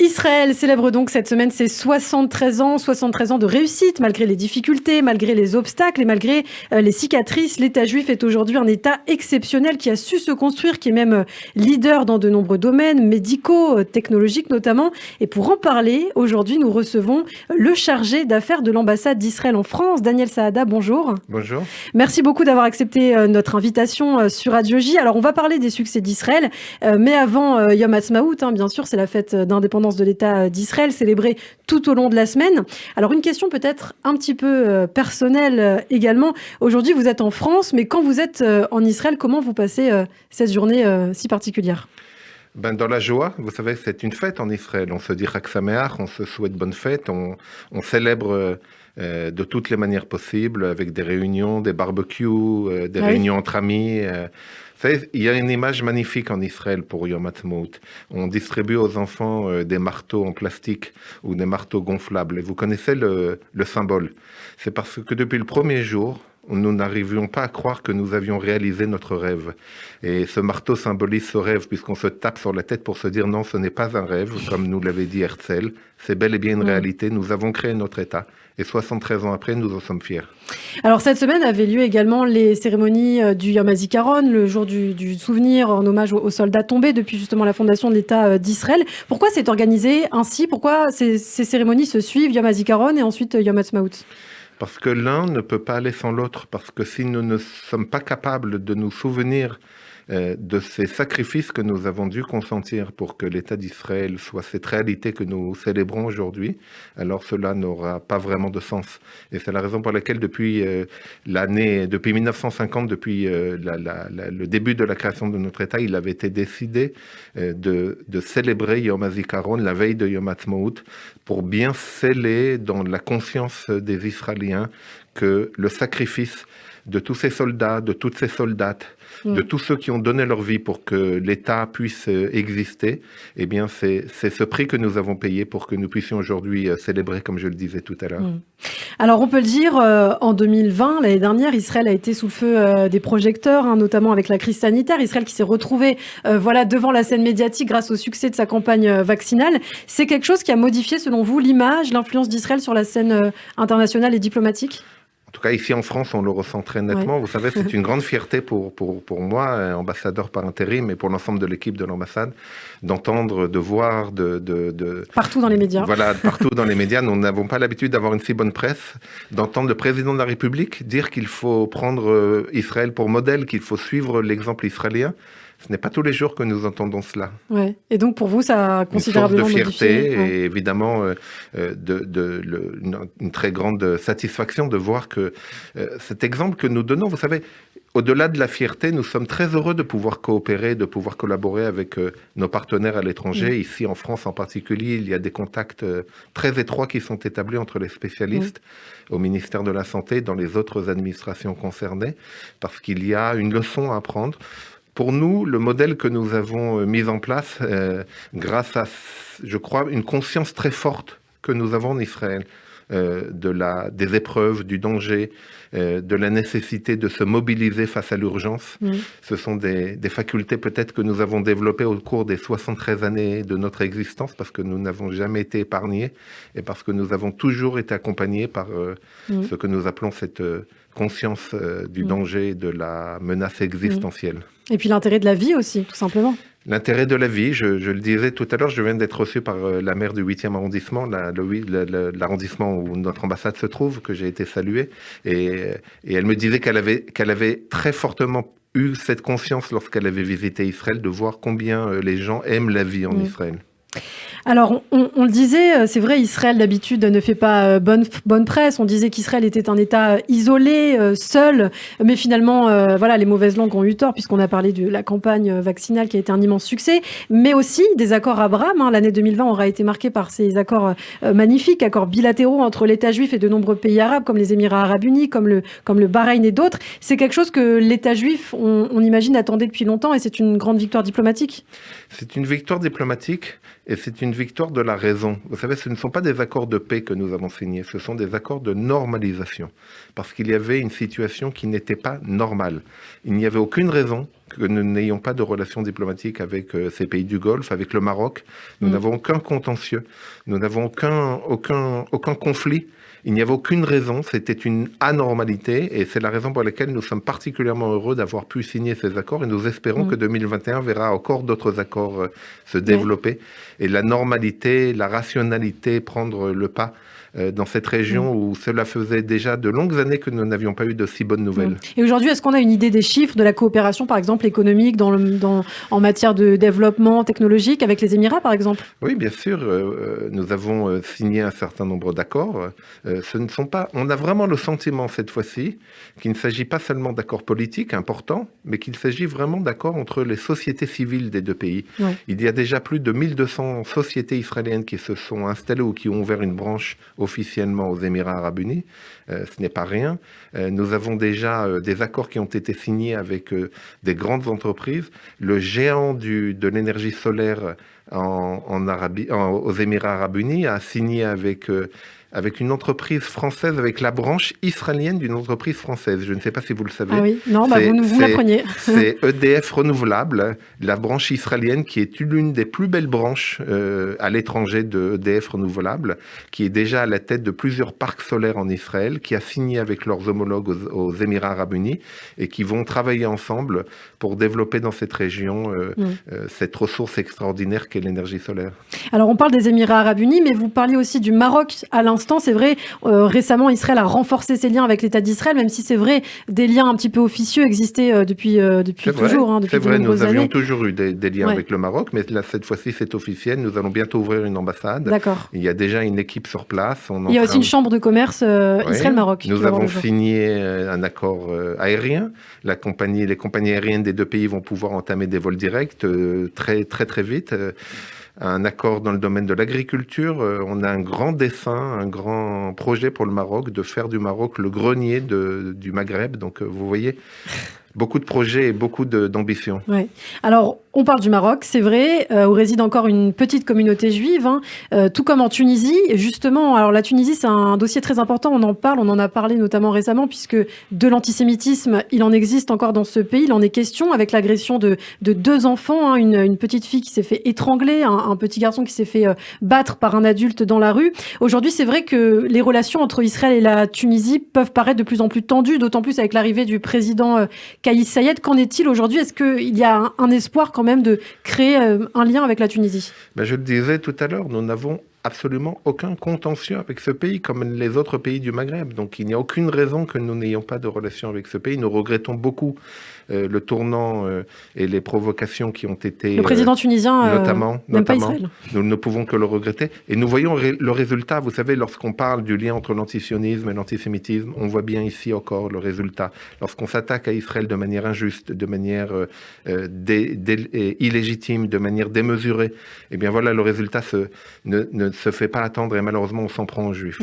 Israël célèbre donc cette semaine ses 73 ans de réussite, malgré les difficultés, malgré les obstacles et malgré les cicatrices. L'État juif est aujourd'hui un État exceptionnel qui a su se construire, qui est même leader dans de nombreux domaines, médicaux, technologiques notamment. Et pour en parler, aujourd'hui, nous recevons le chargé d'affaires de l'ambassade d'Israël en France, Daniel Saada. Bonjour. Bonjour. Merci beaucoup d'avoir accepté notre invitation sur Radio J. Alors, on va parler des succès d'Israël, mais avant Yom Ha'atzmaut, bien sûr, c'est la fête d'indépendance de l'État d'Israël, célébrée tout au long de la semaine. Alors, une question peut-être un petit peu personnelle également. Aujourd'hui, vous êtes en France, mais quand vous êtes en Israël, comment vous passez cette journée si particulière ? Dans la joie, vous savez, c'est une fête en Israël. On se dit Chag Sameach, on se souhaite bonne fête, on célèbre de toutes les manières possibles, avec des réunions, des barbecues, des réunions entre amis. Vous savez, il y a une image magnifique en Israël pour Yom Ha'atzmaut. On distribue aux enfants des marteaux en plastique ou des marteaux gonflables. Et vous connaissez le symbole. C'est parce que depuis le premier jour, nous n'arrivions pas à croire que nous avions réalisé notre rêve. Et ce marteau symbolise ce rêve, puisqu'on se tape sur la tête pour se dire non, ce n'est pas un rêve, comme nous l'avait dit Herzl. C'est bel et bien une réalité. Nous avons créé notre État. Et 73 ans après, nous en sommes fiers. Alors, cette semaine avait lieu également les cérémonies du Yom HaZikaron, le jour du souvenir en hommage aux soldats tombés depuis justement la fondation de l'État d'Israël. Pourquoi c'est organisé ainsi ? Pourquoi ces cérémonies se suivent, Yom HaZikaron et ensuite Yom Ha'atzmaut ? Parce que l'un ne peut pas aller sans l'autre, parce que si nous ne sommes pas capables de nous souvenir de ces sacrifices que nous avons dû consentir pour que l'État d'Israël soit cette réalité que nous célébrons aujourd'hui, alors cela n'aura pas vraiment de sens. Et c'est la raison pour laquelle depuis 1950, depuis le début de la création de notre État, il avait été décidé de célébrer Yom HaZikaron, la veille de Yom Ha'atzmaut, pour bien sceller dans la conscience des Israéliens que le sacrifice de tous ces soldats, de toutes ces soldates, de tous ceux qui ont donné leur vie pour que l'État puisse exister, eh bien, c'est ce prix que nous avons payé pour que nous puissions aujourd'hui célébrer, comme je le disais tout à l'heure. Alors, on peut le dire, en 2020, l'année dernière, Israël a été sous le feu des projecteurs, notamment avec la crise sanitaire. Israël qui s'est retrouvé devant la scène médiatique grâce au succès de sa campagne vaccinale. C'est quelque chose qui a modifié, selon vous, l'image, l'influence d'Israël sur la scène internationale et diplomatique ? En tout cas, ici en France, on le ressent très nettement. Ouais. Vous savez, c'est une grande fierté pour moi, ambassadeur par intérim, et pour l'ensemble de l'équipe de l'ambassade, d'entendre, de voir, partout dans les médias. Voilà, partout dans les médias. Nous n'avons pas l'habitude d'avoir une si bonne presse, d'entendre le président de la République dire qu'il faut prendre Israël pour modèle, qu'il faut suivre l'exemple israélien. Ce n'est pas tous les jours que nous entendons cela. Ouais. Et donc, pour vous, ça a considérablement modifié. Une source de fierté et évidemment une très grande satisfaction de voir que cet exemple que nous donnons, vous savez, au-delà de la fierté, nous sommes très heureux de pouvoir coopérer, de pouvoir collaborer avec nos partenaires à l'étranger. Ici, en France en particulier, il y a des contacts très étroits qui sont établis entre les spécialistes au ministère de la Santé, dans les autres administrations concernées, parce qu'il y a une leçon à apprendre. Pour nous, le modèle que nous avons mis en place, grâce à, je crois, une conscience très forte que nous avons en Israël, des épreuves, du danger, de la nécessité de se mobiliser face à l'urgence. Ce sont des facultés peut-être que nous avons développées au cours des 73 années de notre existence, parce que nous n'avons jamais été épargnés et parce que nous avons toujours été accompagnés par ce que nous appelons cette conscience du danger et de la menace existentielle. Et puis l'intérêt de la vie aussi, tout simplement. L'intérêt de la vie, je le disais tout à l'heure, je viens d'être reçu par la maire du 8e arrondissement, l'arrondissement où notre ambassade se trouve, que j'ai été salué, et elle me disait qu'elle avait très fortement eu cette conscience lorsqu'elle avait visité Israël, de voir combien les gens aiment la vie en Israël. Alors, on le disait, c'est vrai, Israël d'habitude ne fait pas bonne presse. On disait qu'Israël était un État isolé, seul, mais finalement, les mauvaises langues ont eu tort, puisqu'on a parlé de la campagne vaccinale qui a été un immense succès, mais aussi des accords Abraham. L'année 2020 aura été marquée par ces accords magnifiques, accords bilatéraux entre l'État juif et de nombreux pays arabes, comme les Émirats arabes unis, comme le Bahreïn et d'autres. C'est quelque chose que l'État juif, on imagine, attendait depuis longtemps, et c'est une grande victoire diplomatique. C'est une victoire diplomatique. et c'est une victoire de la raison. Vous savez, ce ne sont pas des accords de paix que nous avons signés, ce sont des accords de normalisation, parce qu'il y avait une situation qui n'était pas normale. Il n'y avait aucune raison que nous n'ayons pas de relations diplomatiques avec ces pays du Golfe, avec le Maroc. Nous n'avons aucun contentieux, nous n'avons aucun conflit. Il n'y avait aucune raison, c'était une anormalité, et c'est la raison pour laquelle nous sommes particulièrement heureux d'avoir pu signer ces accords, et nous espérons que 2021 verra encore d'autres accords se développer, et la normalité, la rationalité prendre le pas dans cette région où cela faisait déjà de longues années que nous n'avions pas eu de si bonnes nouvelles. Et aujourd'hui, est-ce qu'on a une idée des chiffres de la coopération, par exemple économique, en matière de développement technologique avec les Émirats, par exemple? Oui, bien sûr. Nous avons signé un certain nombre d'accords. On a vraiment le sentiment cette fois-ci qu'il ne s'agit pas seulement d'accords politiques importants, mais qu'il s'agit vraiment d'accords entre les sociétés civiles des deux pays. Ouais. Il y a déjà plus de 1200 sociétés israéliennes qui se sont installées ou qui ont ouvert une branche officiellement aux Émirats arabes unis. Ce n'est pas rien. Nous avons déjà des accords qui ont été signés avec des grandes entreprises. Le géant de l'énergie solaire aux Émirats arabes unis a signé avec une entreprise française, avec la branche israélienne d'une entreprise française. Je ne sais pas si vous le savez. Ah oui, non, vous m'appreniez. C'est EDF Renouvelable, la branche israélienne qui est l'une des plus belles branches à l'étranger de EDF Renouvelable, qui est déjà à la tête de plusieurs parcs solaires en Israël, qui a signé avec leurs homologues aux Émirats arabes unis et qui vont travailler ensemble pour développer dans cette région cette ressource extraordinaire qu'est l'énergie solaire. Alors, on parle des Émirats arabes unis, mais vous parliez aussi du Maroc à l'instant. C'est vrai, récemment, Israël a renforcé ses liens avec l'État d'Israël, même si c'est vrai, des liens un petit peu officieux existaient depuis toujours. C'est vrai, nous avions toujours eu des liens avec le Maroc, mais là, cette fois-ci, c'est officiel. Nous allons bientôt ouvrir une ambassade. D'accord. Il y a déjà une équipe sur place. Il y a aussi une chambre de commerce Israël-Maroc. Nous avons signé un accord aérien. Les compagnies aériennes des deux pays vont pouvoir entamer des vols directs très, très, très vite. Un accord dans le domaine de l'agriculture. On a un grand dessein, un grand projet pour le Maroc, de faire du Maroc le grenier du Maghreb. Donc, vous voyez, beaucoup de projets et beaucoup d'ambitions. Ouais. Alors, on parle du Maroc, c'est vrai, où réside encore une petite communauté juive, tout comme en Tunisie. Et justement, alors la Tunisie, c'est un dossier très important, on en a parlé notamment récemment, puisque de l'antisémitisme, il en existe encore dans ce pays. Il en est question avec l'agression de 2 enfants, une petite fille qui s'est fait étrangler, un petit garçon qui s'est fait battre par un adulte dans la rue. Aujourd'hui, c'est vrai que les relations entre Israël et la Tunisie peuvent paraître de plus en plus tendues, d'autant plus avec l'arrivée du président Kais Saied. Qu'en est-il aujourd'hui? Est-ce qu'il y a un espoir quand même de créer un lien avec la Tunisie? Je le disais tout à l'heure, nous n'avons absolument aucun contentieux avec ce pays, comme les autres pays du Maghreb. Donc il n'y a aucune raison que nous n'ayons pas de relation avec ce pays. Nous regrettons beaucoup le tournant et les provocations qui ont été... Le président tunisien notamment, pas Israël. Nous ne pouvons que le regretter. Et nous voyons le résultat. Vous savez, lorsqu'on parle du lien entre l'antisionisme et l'antisémitisme, on voit bien ici encore le résultat. Lorsqu'on s'attaque à Israël de manière injuste, de manière illégitime, de manière démesurée, eh bien voilà, le résultat ne se fait pas attendre et malheureusement on s'en prend aux Juifs.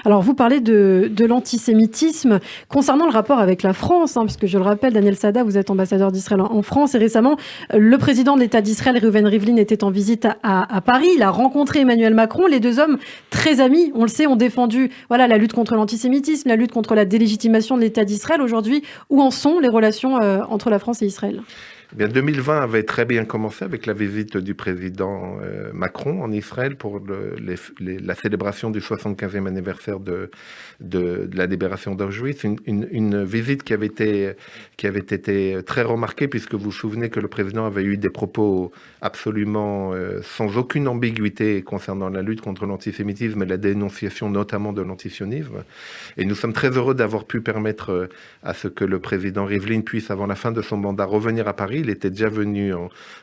Alors, vous parlez de l'antisémitisme concernant le rapport avec la France, parce que je le rappelle, Daniel Sada, vous êtes ambassadeur d'Israël en France, et récemment, le président de l'État d'Israël, Reuven Rivlin, était en visite à Paris. Il a rencontré Emmanuel Macron. Les 2 hommes, très amis, on le sait, ont défendu la lutte contre l'antisémitisme, la lutte contre la délégitimation de l'État d'Israël. Aujourd'hui, où en sont les relations entre la France et Israël ? Eh bien, 2020 avait très bien commencé avec la visite du président Macron en Israël pour la célébration du 75e anniversaire de la libération d'Auschwitz. Une visite qui avait été très remarquée, puisque vous vous souvenez que le président avait eu des propos absolument sans aucune ambiguïté concernant la lutte contre l'antisémitisme et la dénonciation notamment de l'antisionisme. Et nous sommes très heureux d'avoir pu permettre à ce que le président Rivlin puisse, avant la fin de son mandat, revenir à Paris. Il était déjà venu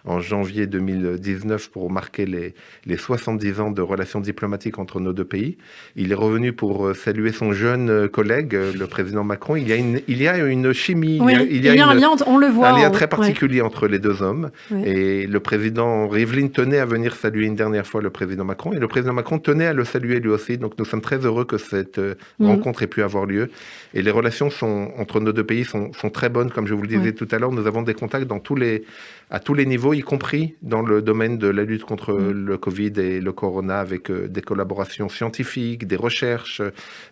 en janvier 2019 pour marquer les 70 ans de relations diplomatiques entre nos deux pays. Il est revenu pour saluer son jeune collègue, le président Macron. Il y a une chimie, il y a un lien, on le voit. Un lien très particulier entre les 2 hommes. Et le président Rivlin tenait à venir saluer une dernière fois le président Macron. Et le président Macron tenait à le saluer lui aussi. Donc nous sommes très heureux que cette rencontre ait pu avoir lieu. Et les relations entre nos deux pays sont très bonnes. Comme je vous le disais tout à l'heure, nous avons des contacts dans tous les à tous les niveaux, y compris dans le domaine de la lutte contre le Covid et le Corona, avec des collaborations scientifiques, des recherches,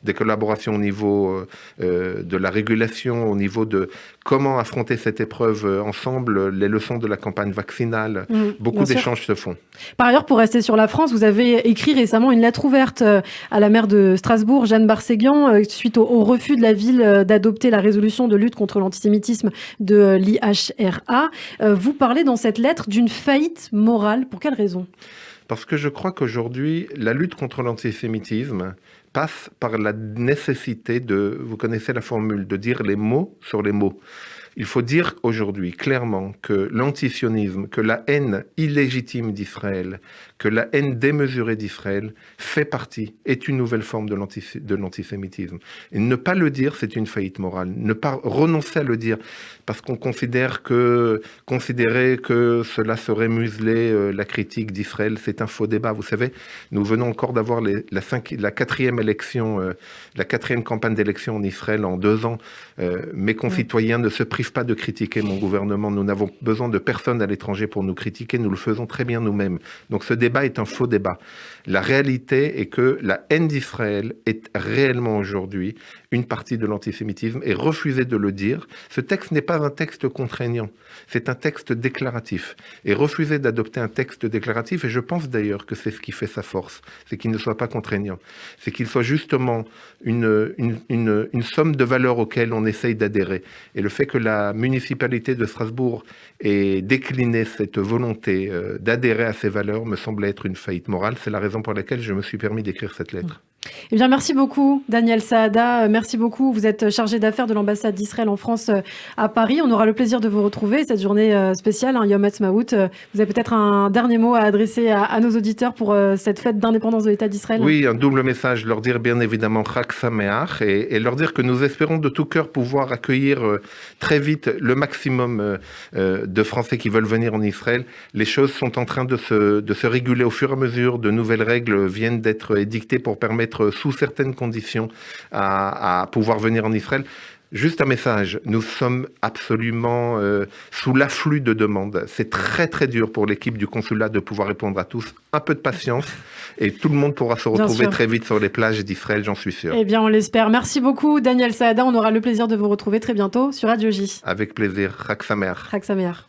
des collaborations au niveau de la régulation, au niveau de comment affronter cette épreuve ensemble, les leçons de la campagne vaccinale. Beaucoup d'échanges se font. Par ailleurs, pour rester sur la France, vous avez écrit récemment une lettre ouverte à la maire de Strasbourg, Jeanne Barséguian, suite au refus de la ville d'adopter la résolution de lutte contre l'antisémitisme de l'IHRA. Vous parlez dans cette lettre d'une faillite morale. Pour quelle raison ? Parce que je crois qu'aujourd'hui, la lutte contre l'antisémitisme passe par la nécessité de, vous connaissez la formule, de dire les mots sur les mots. Il faut dire aujourd'hui clairement que l'antisionisme, que la haine illégitime d'Israël, que la haine démesurée d'Israël fait partie, est une nouvelle forme de l'antisémitisme. Et ne pas le dire, c'est une faillite morale. Ne pas renoncer à le dire, parce qu'on considérer que cela serait museler la critique d'Israël, c'est un faux débat. Vous savez, nous venons encore d'avoir la quatrième élection, la quatrième campagne d'élection en Israël en 2 ans. Mes concitoyens ne se privent pas de critiquer mon gouvernement. Nous n'avons besoin de personne à l'étranger pour nous critiquer. Nous le faisons très bien nous-mêmes. Donc ce débat est un faux débat. La réalité est que la haine d'Israël est réellement aujourd'hui une partie de l'antisémitisme, et refuser de le dire. Ce texte n'est pas un texte contraignant, c'est un texte déclaratif. Et refuser d'adopter un texte déclaratif, et je pense d'ailleurs que c'est ce qui fait sa force, c'est qu'il ne soit pas contraignant, c'est qu'il soit justement une somme de valeurs auxquelles on essaye d'adhérer. Et le fait que la municipalité de Strasbourg ait décliné cette volonté d'adhérer à ces valeurs me semble être une faillite morale. C'est la raison pour laquelle je me suis permis d'écrire cette lettre. Eh bien, merci beaucoup, Daniel Saada. Merci beaucoup. Vous êtes chargé d'affaires de l'ambassade d'Israël en France à Paris. On aura le plaisir de vous retrouver cette journée spéciale, Yom Ha'atzmaut. Vous avez peut-être un dernier mot à adresser à nos auditeurs pour cette fête d'indépendance de l'État d'Israël ? Oui, un double message. Leur dire bien évidemment Chag Sameach et leur dire que nous espérons de tout cœur pouvoir accueillir très vite le maximum de Français qui veulent venir en Israël. Les choses sont en train de se réguler au fur et à mesure. De nouvelles règles viennent d'être édictées pour permettre sous certaines conditions à pouvoir venir en Israël. Juste un message, nous sommes absolument sous l'afflux de demandes. C'est très très dur pour l'équipe du consulat de pouvoir répondre à tous. Un peu de patience et tout le monde pourra se retrouver très vite sur les plages d'Israël, j'en suis sûr. Eh bien, on l'espère. Merci beaucoup, Daniel Saada. On aura le plaisir de vous retrouver très bientôt sur Radio J. Avec plaisir. Chag Sameach. Chag Sameach.